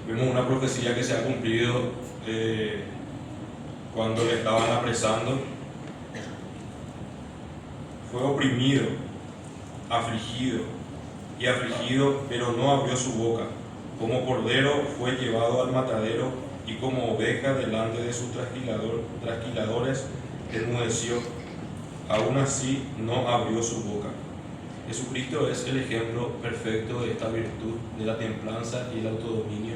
vemos una profecía que se ha cumplido cuando le estaban apresando. Fue oprimido, afligido, pero no abrió su boca. Como cordero fue llevado al matadero, y como oveja delante de sus trasquiladores enmudeció. Aún así no abrió su boca. Jesucristo es el ejemplo perfecto de esta virtud, de la templanza y el autodominio.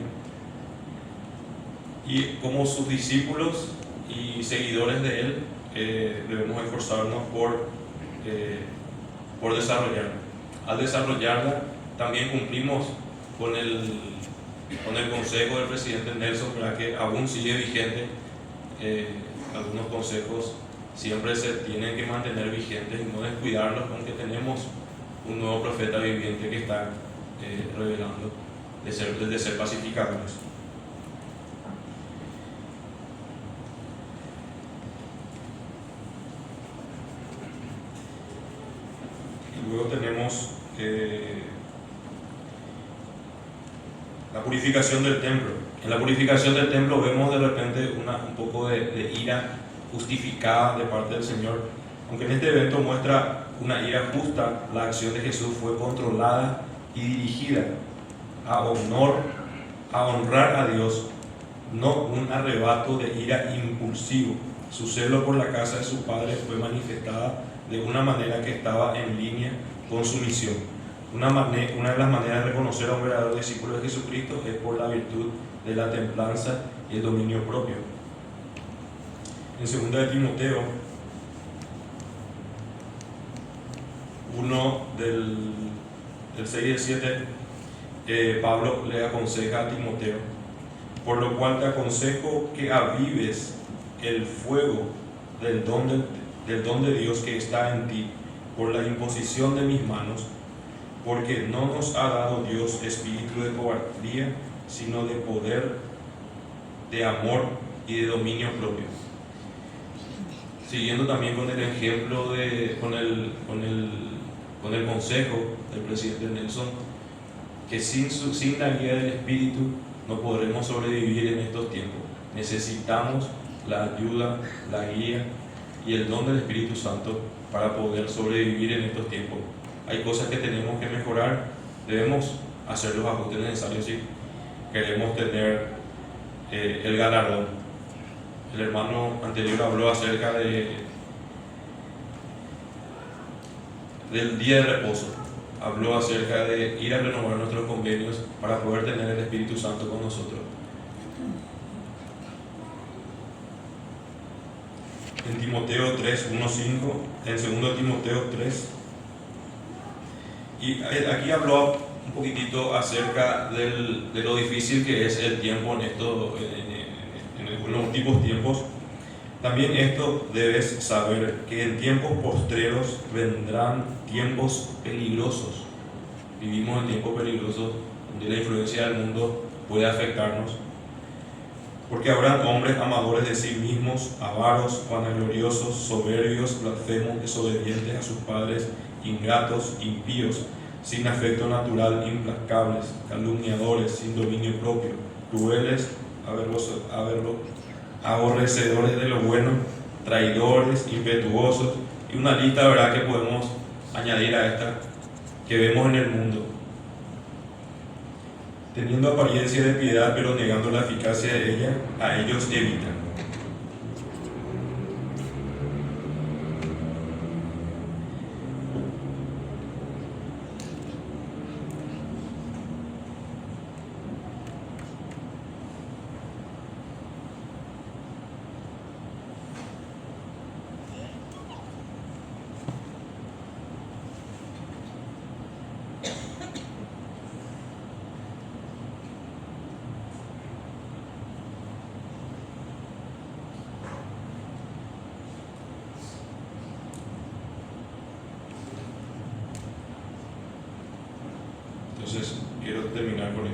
Y como sus discípulos y seguidores de Él, debemos esforzarnos por desarrollarla. Al desarrollarla, también cumplimos con el consejo del presidente Nelson, para que aún sigue vigente. Algunos consejos siempre se tienen que mantener vigentes y no descuidarlos, aunque tenemos un nuevo profeta viviente que está revelando de ser pacificadores. Y luego tenemos la purificación del templo. En la purificación del templo vemos de repente un poco de ira justificada de parte del Señor. Aunque en este evento muestra una ira justa, la acción de Jesús fue controlada y dirigida a honrar a Dios, no un arrebato de ira impulsivo. Su celo por la casa de su padre fue manifestada de una manera que estaba en línea con su misión. Una de las maneras de reconocer a un verdadero discípulo de Jesucristo es por la virtud de la templanza y el dominio propio. En 2 de Timoteo 1 del 6 y el 7, Pablo le aconseja a Timoteo por lo cual te aconsejo que avives el fuego del don de Dios que está en ti por la imposición de mis manos, porque no nos ha dado Dios espíritu de cobardía, sino de poder, de amor y de dominio propio. Siguiendo también con el ejemplo con el consejo del presidente Nelson, que sin la guía del Espíritu no podremos sobrevivir en estos tiempos. Necesitamos la ayuda, la guía y el don del Espíritu Santo para poder sobrevivir en estos tiempos. Hay cosas que tenemos que mejorar, debemos hacer los ajustes necesarios si queremos tener el galardón. El hermano anterior habló acerca del día de reposo, habló acerca de ir a renovar nuestros convenios para poder tener el Espíritu Santo con nosotros. En Timoteo 3, 1, 5, en 2 Timoteo 3, y aquí habló un poquitito acerca de lo difícil que es el tiempo en los últimos tiempos. También esto debes saber, que en tiempos postreros vendrán tiempos peligrosos. Vivimos en tiempos peligrosos donde la influencia del mundo puede afectarnos, porque habrán hombres amadores de sí mismos, avaros, vanagloriosos, soberbios, blasfemos, desobedientes a sus padres, ingratos, impíos, sin afecto natural, implacables, calumniadores, sin dominio propio, crueles, aborrecedores de lo bueno, traidores, impetuosos, y una lista, ¿verdad?, que podemos añadir a esta que vemos en el mundo. Teniendo apariencia de piedad, pero negando la eficacia de ella, a ellos evitan. Entonces, quiero terminar con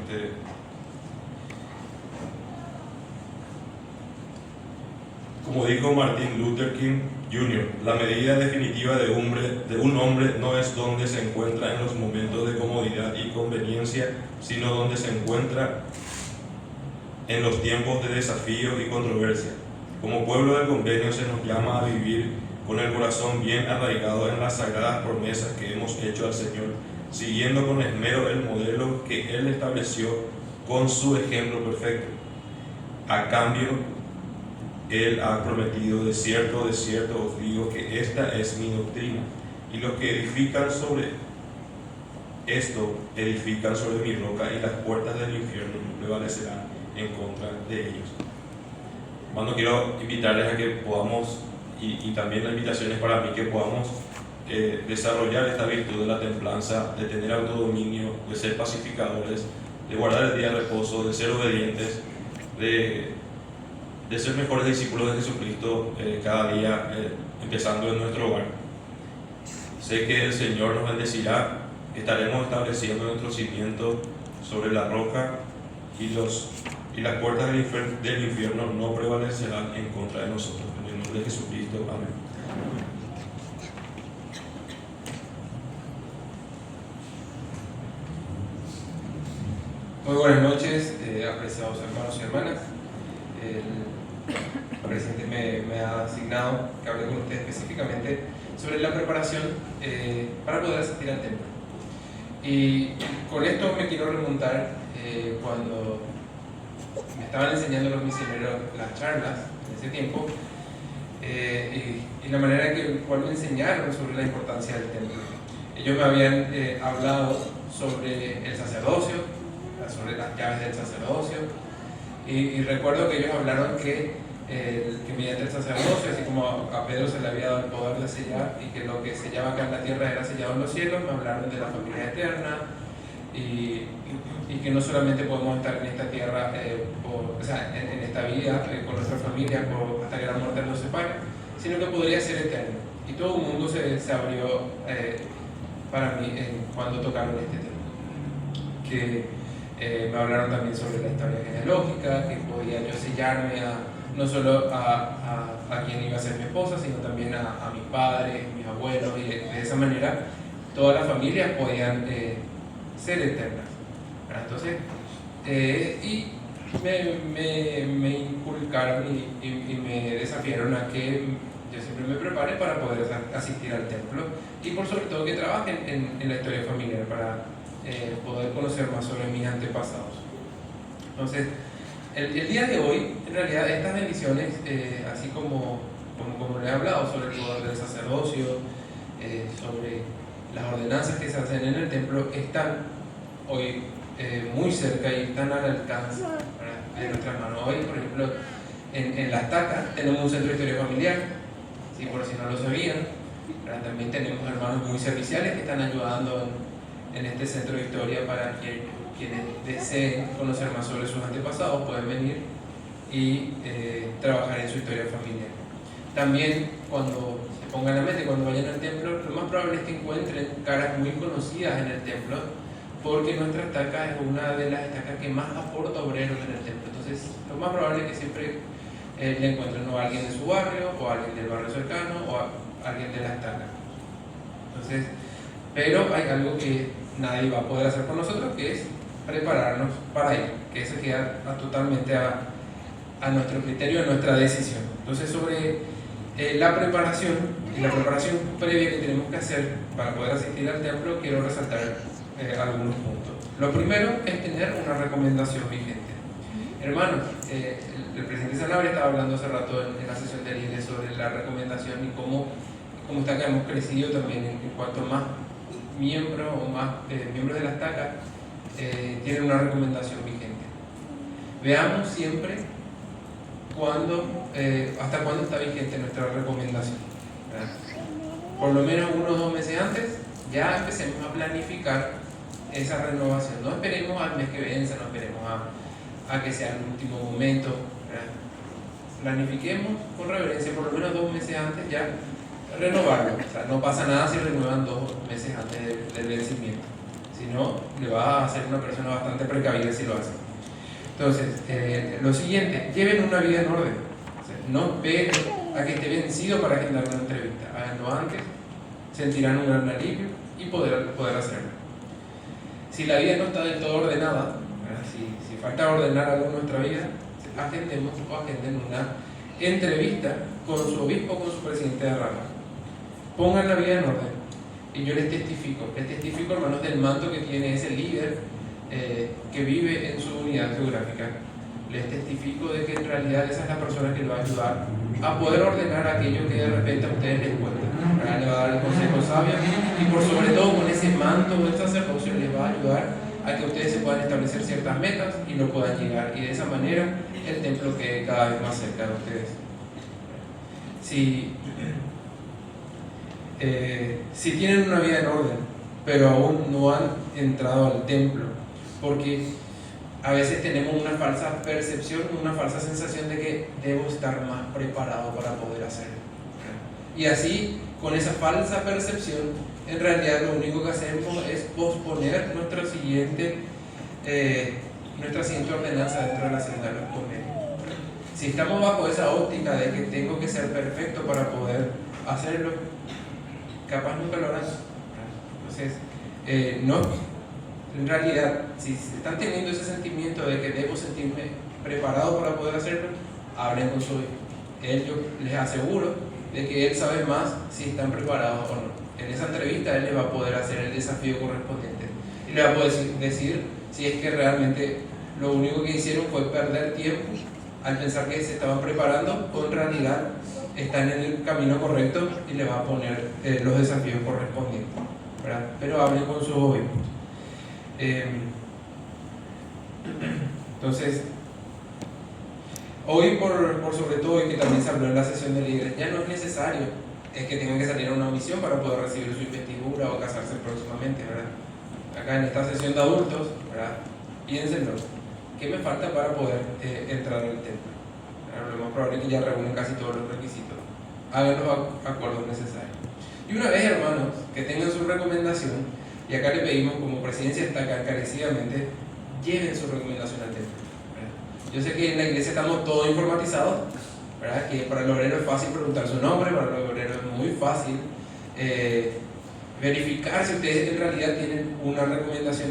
Como dijo Martin Luther King Jr., la medida definitiva de un hombre no es donde se encuentra en los momentos de comodidad y conveniencia, sino donde se encuentra en los tiempos de desafío y controversia. Como pueblo del convenio se nos llama a vivir con el corazón bien arraigado en las sagradas promesas que hemos hecho al Señor, siguiendo con esmero el modelo que Él estableció con su ejemplo perfecto. A cambio, Él ha prometido: de cierto os digo que esta es mi doctrina, y los que edifican sobre esto edifican sobre mi roca, y las puertas del infierno no prevalecerán en contra de ellos. Hermano, quiero invitarles a que podamos, y también la invitación es para mí, que podamos desarrollar esta virtud de la templanza, de tener autodominio, de ser pacificadores, de guardar el día de reposo, de ser obedientes, de ser mejores discípulos de Jesucristo cada día, empezando en nuestro hogar. Sé que el Señor nos bendecirá, estaremos estableciendo nuestro cimiento sobre la roca, y las puertas del infierno no prevalecerán en contra de nosotros. En el nombre de Jesucristo, amén. Muy buenas noches, apreciados hermanos y hermanas. El presidente me ha asignado que hable con ustedes específicamente sobre la preparación para poder asistir al templo. Y con esto me quiero remontar cuando me estaban enseñando los misioneros las charlas en ese tiempo, y la manera en que cual me enseñaron sobre la importancia del templo. Ellos me habían hablado sobre el sacerdocio, sobre las llaves del sacerdocio, y recuerdo que ellos hablaron que mediante el sacerdocio, así como a Pedro se le había dado el poder de sellar, y que lo que sellaba acá en la tierra era sellado en los cielos, me hablaron de la familia eterna, y que no solamente podemos estar en esta tierra, en esta vida, con nuestra familia, hasta que la muerte nos separe, sino que podría ser eterno. Y todo el mundo se abrió para mí cuando tocaron este tema. Que me hablaron también sobre la historia genealógica, que podía yo sellarme no solo a quien iba a ser mi esposa, sino también a mis padres, mis abuelos, y de esa manera todas las familias podían ser eternas. Entonces, y me inculcaron y me desafiaron a que yo siempre me prepare para poder asistir al templo y por sobre todo que trabaje en la historia familiar para poder conocer más sobre mis antepasados. Entonces, el día de hoy, en realidad, estas bendiciones, así como le he hablado sobre el poder del sacerdocio, sobre las ordenanzas que se hacen en el templo, están hoy muy cerca y están al alcance de nuestras manos. Hoy, por ejemplo, en La Estaca tenemos un centro de historia familiar, ¿sí? Por si no lo sabían. También tenemos hermanos muy serviciales que están ayudando en este centro de historia para que quienes deseen conocer más sobre sus antepasados pueden venir y trabajar en su historia familiar. También cuando se pongan la mente, cuando vayan al templo, lo más probable es que encuentren caras muy conocidas en el templo, porque nuestra estaca es una de las estacas que más aporta obreros en el templo. Entonces, lo más probable es que siempre le encuentren a alguien de su barrio, o a alguien del barrio cercano, o a alguien de la estaca. Entonces, pero hay algo que nadie va a poder hacer por nosotros, que es prepararnos para ello, que eso queda totalmente a nuestro criterio, a nuestra decisión. Entonces, sobre la preparación y la preparación previa que tenemos que hacer para poder asistir al templo, quiero resaltar algunos puntos. Lo primero es tener una recomendación vigente. Hermanos, el presidente Sanabria estaba hablando hace rato en la sesión de líderes sobre la recomendación y cómo está que hemos crecido también en cuanto más miembros o más miembros de la estaca tienen una recomendación vigente. Veamos siempre hasta cuándo está vigente nuestra recomendación, ¿verdad? Por lo menos 1 o 2 meses antes ya empecemos a planificar esa renovación. No esperemos al mes que vence, no esperemos a que sea el último momento, ¿verdad? Planifiquemos con reverencia por lo menos 2 meses antes ya renovarlo. O sea, no pasa nada si renuevan 2 meses antes del vencimiento, si no, le va a hacer una persona bastante precavida si lo hace. Entonces, lo siguiente, lleven una vida en orden. O sea, no esperen a que esté vencido para agendar una entrevista. Háganlo antes, sentirán un gran alivio y poder hacerlo. Si la vida no está del todo ordenada, si falta ordenar algo en nuestra vida, agenden una entrevista con su obispo o con su presidente de rama. Pongan la vida en orden. Y yo les testifico, hermanos, del manto que tiene ese líder que vive en su unidad geográfica. Les testifico de que en realidad esa es la persona que le va a ayudar a poder ordenar aquello que de repente a ustedes les cuesta. Le va a dar el consejo sabio y por sobre todo con ese manto del sacerdocio les va a ayudar a que ustedes se puedan establecer ciertas metas y lo puedan llegar, y de esa manera el templo quede cada vez más cerca de ustedes. Si tienen una vida en orden, pero aún no han entrado al templo, porque a veces tenemos una falsa percepción, una falsa sensación de que debo estar más preparado para poder hacerlo. Y así, con esa falsa percepción, en realidad lo único que hacemos es posponer nuestra siguiente ordenanza dentro de la senda de los convenios. Si estamos bajo esa óptica de que tengo que ser perfecto para poder hacerlo, capaz nunca lo harás. Entonces, en realidad, si están teniendo ese sentimiento de que debo sentirme preparado para poder hacerlo, hablen con su hijo. Yo les aseguro de que él sabe más si están preparados o no. En esa entrevista él les va a poder hacer el desafío correspondiente y le va a poder decir si es que realmente lo único que hicieron fue perder tiempo al pensar que se estaban preparando o en realidad están en el camino correcto, y le va a poner los desafíos correspondientes, ¿verdad? Pero hablen con sus obispos. Entonces, hoy por sobre todo, y que también se habló en la sesión de líderes, ya no es necesario es que tengan que salir a una misión para poder recibir su investidura o casarse próximamente, ¿verdad? acá en esta sesión de adultos, ¿verdad? Piénsenlo, ¿qué me falta para poder entrar al templo? Lo más probable es que ya reúnen casi todos los requisitos. Hagan los acuerdos necesarios. Y una vez, hermanos, que tengan su recomendación, y acá le pedimos como presidencia destaca encarecidamente, lleven su recomendación al templo, ¿verdad? Yo sé que en la iglesia estamos todos informatizados, ¿verdad? Que para el obrero es fácil preguntar su nombre, para el obrero es muy fácil verificar si ustedes en realidad tienen una recomendación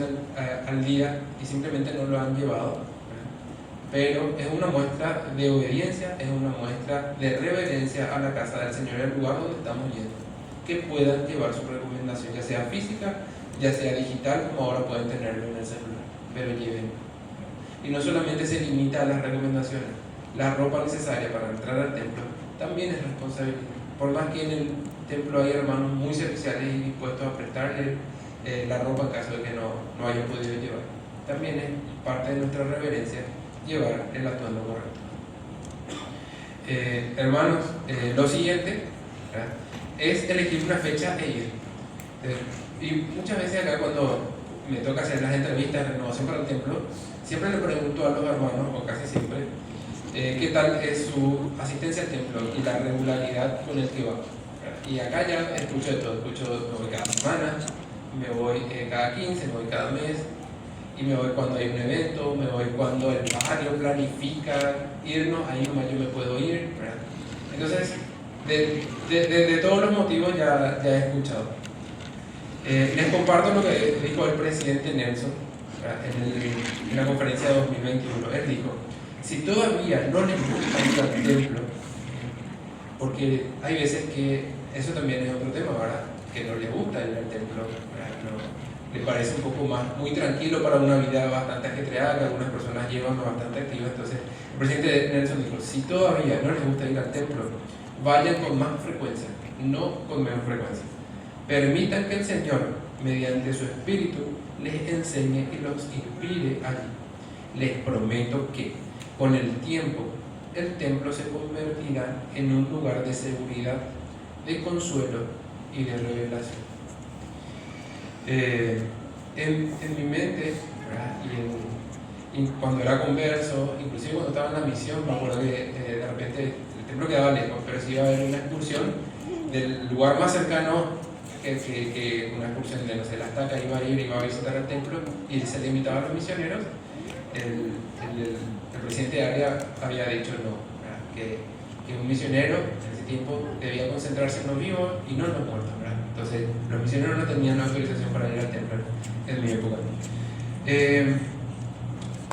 al día y simplemente no lo han llevado, ¿verdad? Pero es una muestra de obediencia, es una muestra de reverencia a la casa del Señor, el lugar donde estamos yendo, que puedan llevar su recomendación, ya sea física, ya sea digital, como ahora pueden tenerlo en el celular, pero lleven. Y no solamente se limita a las recomendaciones, la ropa necesaria para entrar al templo también es responsabilidad. Por más que en el templo hay hermanos muy serviciales y dispuestos a prestarle la ropa en caso de que no hayan podido llevar, también es parte de nuestra reverencia llevar el atuendo correcto. Hermanos, lo siguiente, ¿verdad?, es elegir una fecha e ir. Y muchas veces acá cuando me toca hacer las entrevistas de renovación para el templo, siempre le pregunto a los hermanos, o casi siempre, qué tal es su asistencia al templo y la regularidad con el que va. Y acá ya escucho de todo, me voy cada semana, me voy cada 15, me voy cada mes, y me voy cuando hay un evento, me voy cuando el barrio planifica irnos, ahí nomás yo me puedo ir, ¿verdad? Entonces, de todos los motivos ya he escuchado. Les comparto lo que dijo el presidente Nelson en la conferencia de 2021. Él dijo, si todavía no les gusta ir al templo, porque hay veces que eso también es otro tema, ¿verdad?, que no les gusta ir al templo, le parece un poco más, muy tranquilo para una vida bastante ajetreada, que algunas personas llevan bastante activas. Entonces el presidente Nelson dijo, si todavía no les gusta ir al templo, vayan con más frecuencia, no con menos frecuencia. Permitan que el Señor, mediante su Espíritu, les enseñe y los inspire allí. Les prometo que, con el tiempo, el templo se convertirá en un lugar de seguridad, de consuelo y de revelación. En mi mente, y cuando era converso, inclusive cuando estaba en la misión, me acuerdo que de repente el templo quedaba lejos, pero si iba a haber una excursión del lugar más cercano, que una excursión de, no sé, la estaca, iba a visitar el templo y se le invitaba a los misioneros. El presidente de área había dicho no, que un misionero en ese tiempo debía concentrarse en los vivos y no en los muertos, ¿verdad? Entonces los misioneros no tenían la autorización para ir al templo en mi época.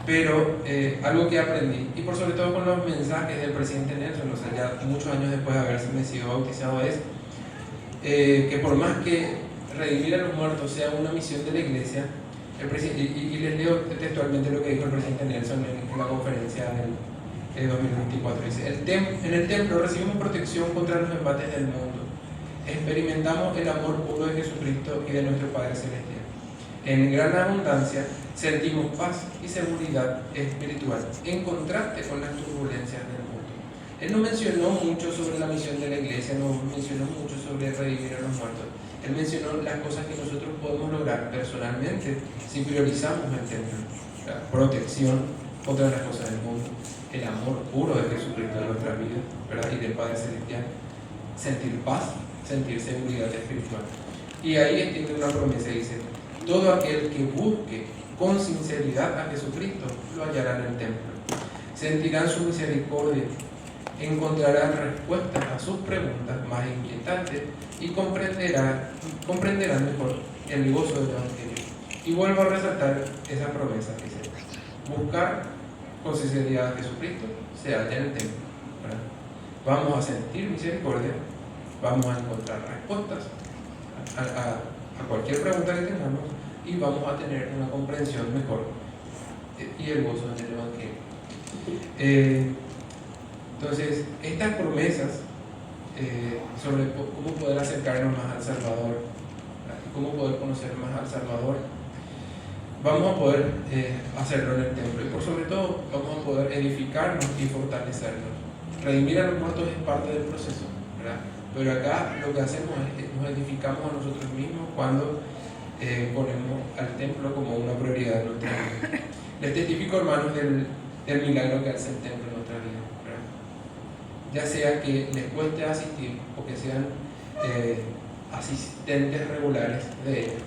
Pero algo que aprendí, y por sobre todo con los mensajes del presidente Nelson, o sea, ya muchos años después de haberse sido bautizado, es que por más que redimir a los muertos sea una misión de la iglesia, y les leo textualmente lo que dijo el presidente Nelson en la conferencia del 2024, dice, en el templo recibimos protección contra los embates del mundo, experimentamos el amor puro de Jesucristo y de nuestro Padre Celestial. En gran abundancia sentimos paz y seguridad espiritual, en contraste con las turbulencias del mundo. Él no mencionó mucho sobre la misión de la iglesia, no mencionó mucho sobre redimir a los muertos. Él mencionó las cosas que nosotros podemos lograr personalmente si priorizamos el templo: la protección contra las cosas del mundo, el amor puro de Jesucristo en nuestra vida, ¿verdad?, y del Padre Celestial, sentir paz, sentir seguridad espiritual. Y ahí extiende una promesa y dice, todo aquel que busque con sinceridad a Jesucristo lo hallará en el templo. Sentirán su misericordia, encontrarán respuestas a sus preguntas más inquietantes y comprenderán mejor el gozo del Evangelio. Y vuelvo a resaltar esa promesa que dice, buscar con sinceridad a Jesucristo se halla en el templo, ¿verdad? Vamos a sentir misericordia, vamos a encontrar respuestas a cualquier pregunta que tengamos y vamos a tener una comprensión mejor y el gozo en el Evangelio. Entonces, estas promesas sobre cómo poder acercarnos más al Salvador, cómo poder conocer más al Salvador, vamos a poder hacerlo en el templo, y por sobre todo vamos a poder edificarnos y fortalecernos. Redimir a los muertos es parte del proceso, ¿verdad? Pero acá lo que hacemos es nos edificamos a nosotros mismos cuando ponemos al templo como una prioridad en nuestra vida. Les testifico, hermanos, del milagro que hace el templo en nuestra vida, ¿verdad? Ya sea que les cueste asistir o que sean asistentes regulares de ellos,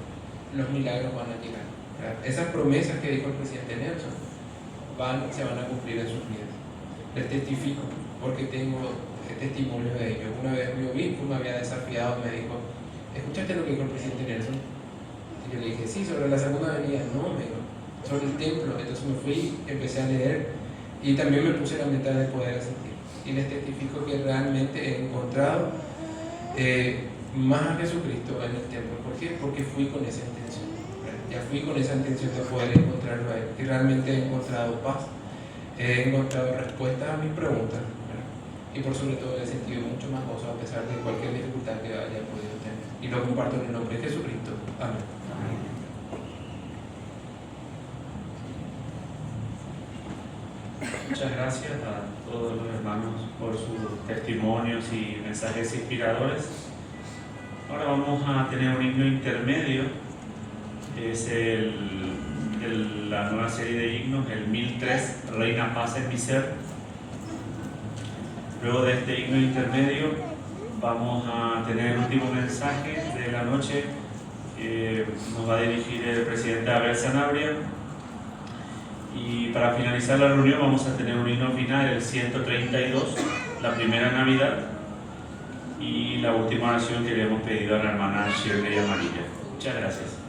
los milagros van a llegar, ¿verdad? Esas promesas que dijo el presidente Nelson se van a cumplir en sus vidas. Les testifico porque tengo testimonios de ellos. Una vez mi obispo me había desafiado, me dijo: ¿escuchaste lo que dijo el presidente Nelson? Y yo le dije: sí, sobre la segunda venida. No, me dijo, sobre el templo. Entonces me fui, empecé a leer y también me puse la meta de poder asistir. Y les testifico que realmente he encontrado más a Jesucristo en el templo. ¿Por qué? Porque fui con esa intención. Ya fui con esa intención de poder encontrarlo a Él. Y realmente he encontrado paz, he encontrado respuestas a mis preguntas, ¿verdad? Y por sobre todo he sentido mucho más gozo a pesar de cualquier dificultad que haya podido tener. Y lo comparto en el nombre de Jesucristo. Amén. Muchas gracias a todos los hermanos por sus testimonios y mensajes inspiradores. Ahora vamos a tener un himno intermedio. Es la nueva serie de himnos, el 1003, Reina Paz en mi ser. Luego de este himno intermedio vamos a tener el último mensaje de la noche. Nos va a dirigir el presidente Abel Sanabria. Y para finalizar la reunión vamos a tener un himno final, el 132, la primera Navidad, y la última oración que le hemos pedido a la hermana Shirley Amarilla. Muchas gracias.